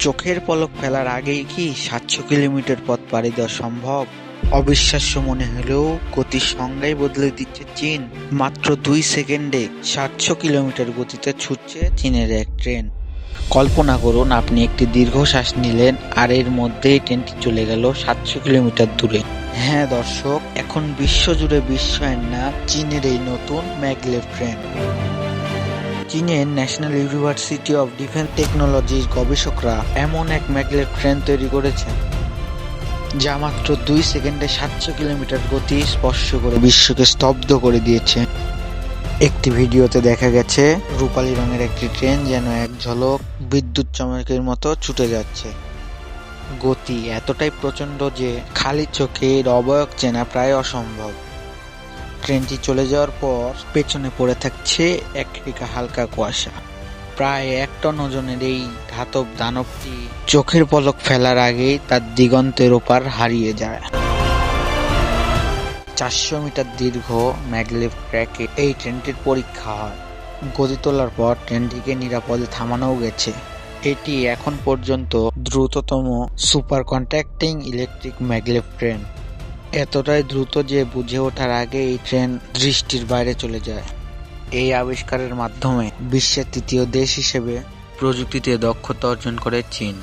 চোখের পলক ফেলার আগেই কি ৭০০ কিলোমিটার পথ পাড়ি দেওয়া সম্ভব? অবিশ্বাস্য মনে হলেও গতির সংজ্ঞাই বদলে দিচ্ছে চীন। মাত্র ২ সেকেন্ডে ৭০০ কিলোমিটার গতিতে ছুটছে চীনের এক ট্রেন। কল্পনা করুন, আপনি একটি দীর্ঘশ্বাস নিলেন আর এর মধ্যেই ট্রেনটি চলে গেল ৭০০ কিলোমিটার দূরে। হ্যাঁ দর্শক, এখন বিশ্বজুড়ে বিস্ময়ের নাম চীনের এই নতুন ম্যাগলেভ ট্রেন। চীনের ন্যাশনাল ইউনিভার্সিটি অফ ডিফেন্স টেকনোলজির গবেষকরা এমন এক ম্যাগলেভ ট্রেন তৈরি করেছেন যা মাত্র ২ সেকেন্ডে ৭০০ কিলোমিটার গতি স্পর্শ করে বিশ্বকে স্তব্ধ করে দিয়েছে। একটি ভিডিওতে দেখা গেছে রূপালী রঙের একটি ট্রেন যেন এক ঝলক বিদ্যুৎ চমকের মতো ছুটে যাচ্ছে। গতি এতটাই প্রচণ্ড যে খালি চোখে এর অবয়ব চেনা প্রায় অসম্ভব। ট্রেনটি চলে যাওয়ার পর পেছনে পড়ে থাকছে এক রেখা হালকা কুয়াশা। প্রায় ১ টন ওজনের এই ধাতব দানবটি চোখের পলক ফেলার আগেই তার দিগন্তের ওপার হারিয়ে যায়। ৪০০ মিটার দীর্ঘ ম্যাগলেভ ট্র্যাকে এই ট্রেনটির পরীক্ষা হয়। গতি তোলার পর ট্রেনটিকে নিরাপদে থামানোও গেছে। এটি এখন পর্যন্ত দ্রুততম super conducting electric maglev train. এতটাই দ্রুত যে বুঝে ওঠার আগে এই ট্রেন দৃষ্টির বাইরে চলে যায়। এই আবিষ্কারের মাধ্যমে বিশ্বের তৃতীয় দেশ হিসেবে প্রযুক্তিতে দক্ষতা অর্জন করে চীন।